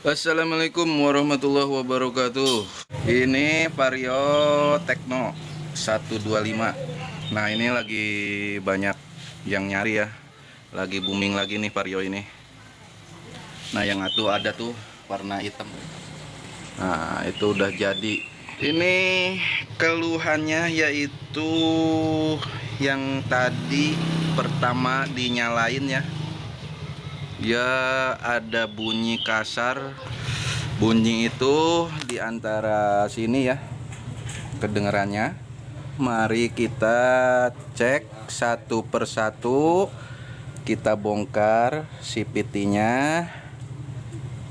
Assalamualaikum warahmatullahi wabarakatuh. Ini Vario Tekno 125. Nah, ini lagi banyak yang nyari ya. Lagi booming lagi nih Vario ini. Nah, yang ada tuh warna hitam. Nah, itu udah jadi. Ini keluhannya yaitu yang tadi pertama dinyalain ya. Dia ada bunyi kasar. Bunyi itu di antara sini ya kedengarannya. Mari kita cek satu persatu. Kita bongkar CVT-nya.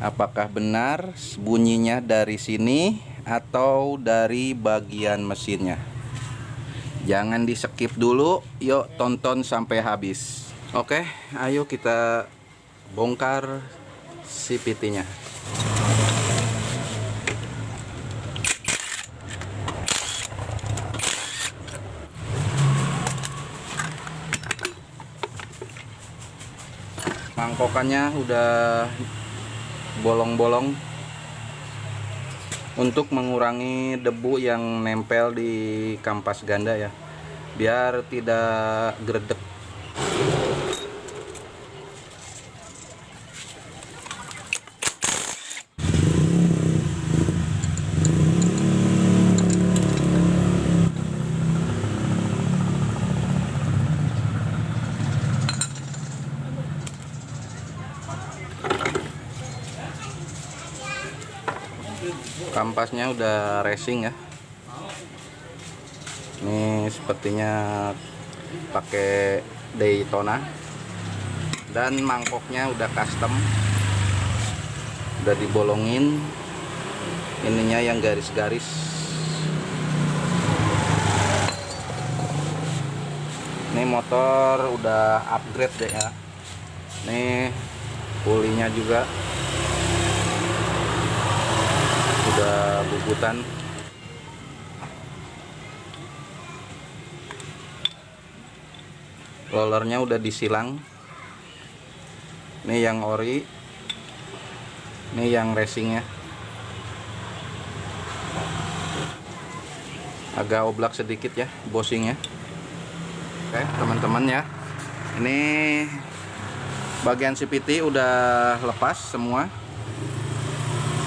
Apakah benar bunyinya dari sini atau dari bagian mesinnya? Jangan di skip dulu, yuk tonton sampai habis. Oke, ayo kita bongkar CVT-nya. Mangkokannya udah bolong-bolong untuk mengurangi debu yang nempel di kampas ganda ya, biar tidak gredek. Kampasnya udah racing ya. Ini sepertinya pakai Daytona. Dan mangkoknya udah custom, udah dibolongin ininya yang garis-garis. Ini motor udah upgrade deh ya. Nih pulinya juga udah bubutan. Rollernya udah disilang. Ini yang ori, ini yang racingnya. Agak oblak sedikit ya bosingnya. Oke teman-teman ya, ini bagian CVT udah lepas semua.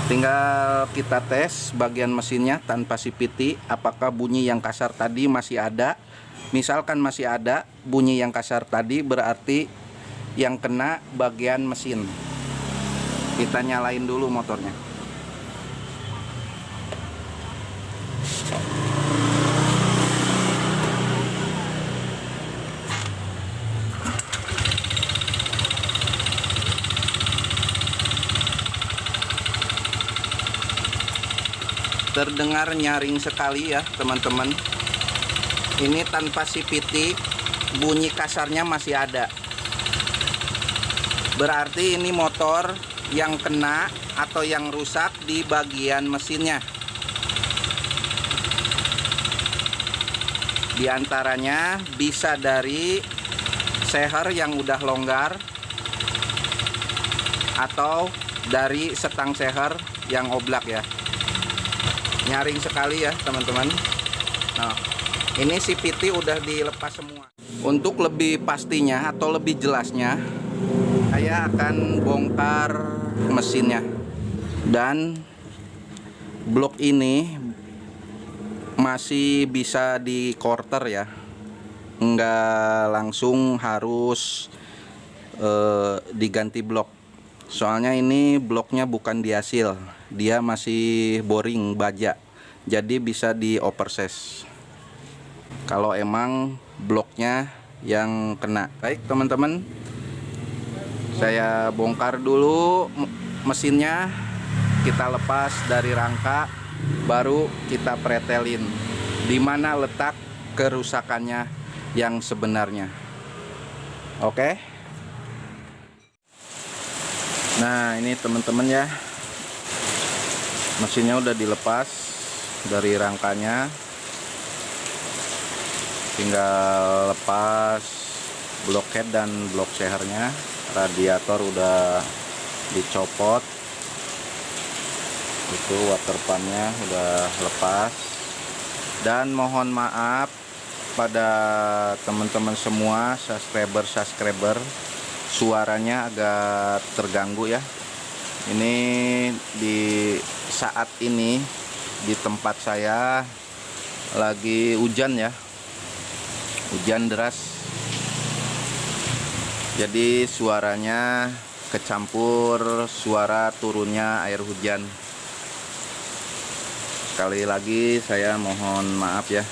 Tinggal kita tes bagian mesinnya tanpa CVT, apakah bunyi yang kasar tadi masih ada. Misalkan masih ada bunyi yang kasar tadi, berarti yang kena bagian mesin. Kita nyalain dulu motornya. Terdengar nyaring sekali ya teman-teman. Ini tanpa CVT bunyi kasarnya masih ada. Berarti ini motor yang kena atau yang rusak di bagian mesinnya. Di antaranya bisa dari seher yang udah longgar, atau dari setang seher yang oblak ya. Nyaring sekali ya teman-teman. Nah, ini CVT udah dilepas semua. Untuk lebih pastinya atau lebih jelasnya, saya akan bongkar mesinnya. Dan blok ini masih bisa di quarter ya, nggak langsung harus diganti blok. Soalnya ini bloknya bukan dihasil, dia masih boring baja, jadi bisa di oversize kalau emang bloknya yang kena. Baik teman-teman, saya bongkar dulu mesinnya, kita lepas dari rangka, baru kita pretelin di mana letak kerusakannya yang sebenarnya. Oke. Nah ini teman-teman ya, mesinnya udah dilepas dari rangkanya, tinggal lepas blok head dan blok sehernya. Radiator udah dicopot, Itu water pump-nya udah lepas. Dan mohon maaf pada teman-teman semua subscriber, suaranya agak terganggu ya. Ini di saat ini di tempat saya lagi hujan ya, hujan deras, jadi suaranya kecampur suara turunnya air hujan. Sekali lagi saya mohon maaf ya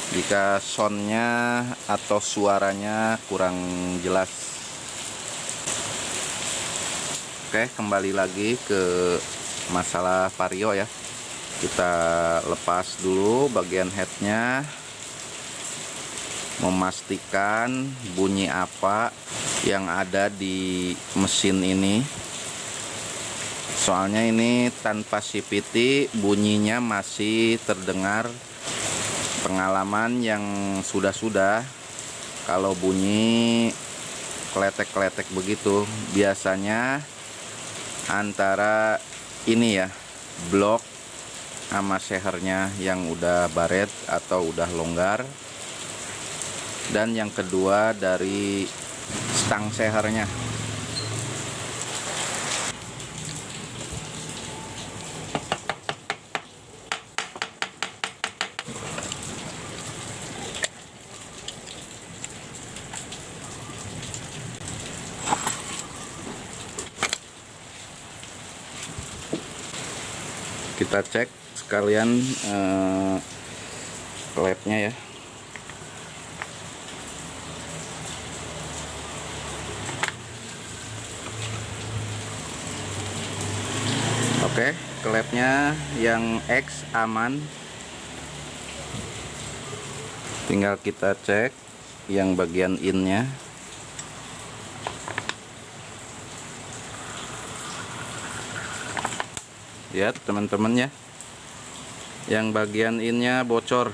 jika soundnya atau suaranya kurang jelas. Oke, kembali lagi ke masalah vario ya. Kita lepas dulu bagian headnya, memastikan bunyi apa yang ada di mesin ini. Soalnya ini tanpa CVT bunyinya masih terdengar. Pengalaman yang sudah kalau bunyi kletek-kletek begitu biasanya antara ini ya, blok sama sehernya yang udah baret atau udah longgar, dan yang kedua dari stang sehernya. Kita cek sekalian klepnya ya. Oke, klepnya yang X aman. Tinggal kita cek yang bagian innya. Lihat teman-teman ya, yang bagian innya bocor.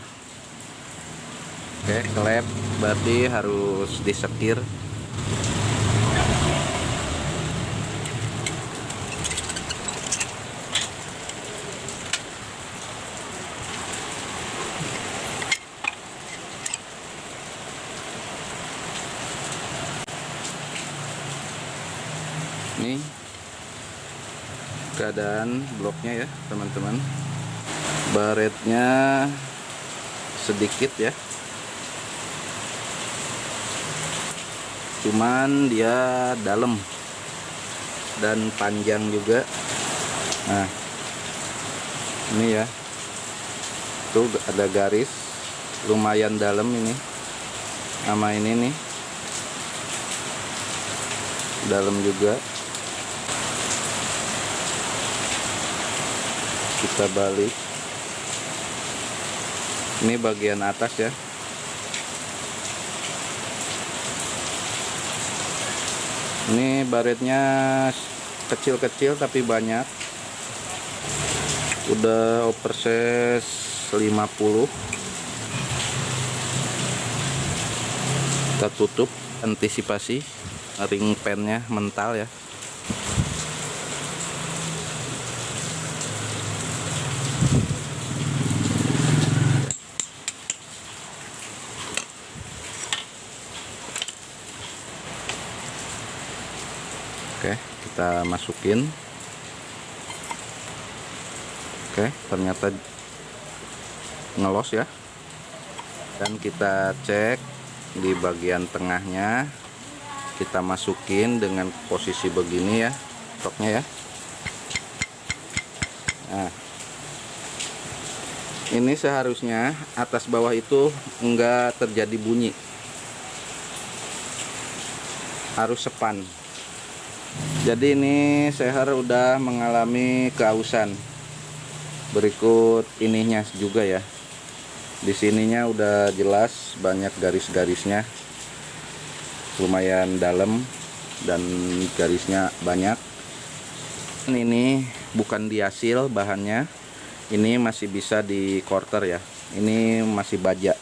Oke, klep berarti harus disekir. Ini keadaan bloknya ya teman-teman. Baretnya sedikit ya, cuman dia dalam dan panjang juga. Nah ini ya, tuh ada garis lumayan dalam ini, sama ini nih dalam juga. Kita balik, ini bagian atas ya. Ini baretnya kecil-kecil tapi banyak, udah oversize 50. Kita tutup, antisipasi ring pennya mental ya. Oke, kita masukin. Oke, ternyata ngelos ya. Dan kita cek di bagian tengahnya, kita masukin dengan posisi begini ya, stoknya ya. Nah, ini seharusnya atas bawah itu enggak terjadi bunyi, harus sepan. Jadi ini seher udah mengalami keausan. Berikut ininya juga ya. Di sininya udah jelas banyak garis-garisnya, lumayan dalam dan garisnya banyak. Ini bukan diasil bahannya, ini masih bisa di quarter ya. Ini masih baja,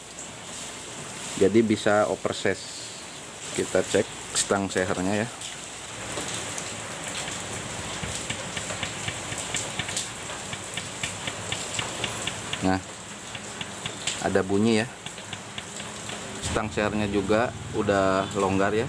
jadi bisa oversize. Kita cek stang sehernya ya. Nah, ada bunyi ya. Stang sehernya juga udah longgar ya.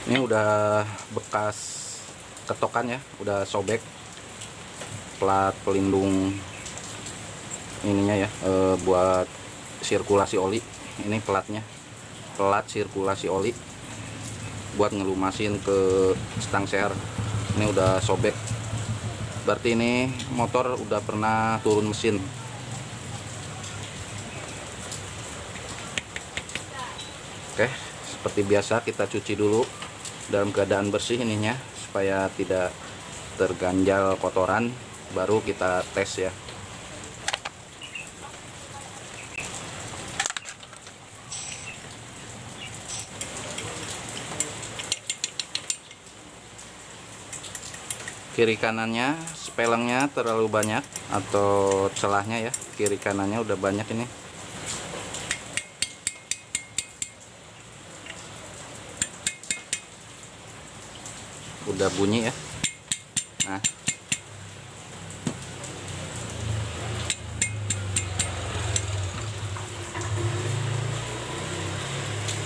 Ini udah bekas ketokan ya, udah sobek plat pelindung ininya ya, buat sirkulasi oli. Ini platnya, plat sirkulasi oli buat ngelumasin ke stang seher. Ini udah sobek, berarti ini motor udah pernah turun mesin. Oke, seperti biasa kita cuci dulu dalam keadaan bersih ininya supaya tidak terganjal kotoran, baru kita tes ya. Kiri kanannya spelengnya terlalu banyak atau celahnya ya, kiri kanannya udah banyak ini. Udah bunyi ya. Nah,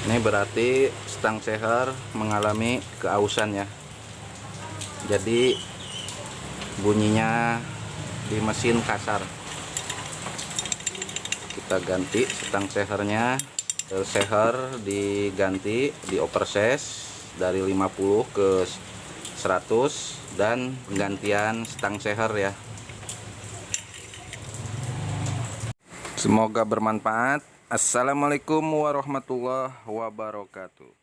ini berarti stang seher mengalami keausan ya. Jadi bunyinya di mesin kasar. Kita ganti stang sehernya. Seher diganti, di oversize dari 50 ke 100 dan penggantian stang seher ya. Semoga bermanfaat. Assalamualaikum warahmatullahi wabarakatuh.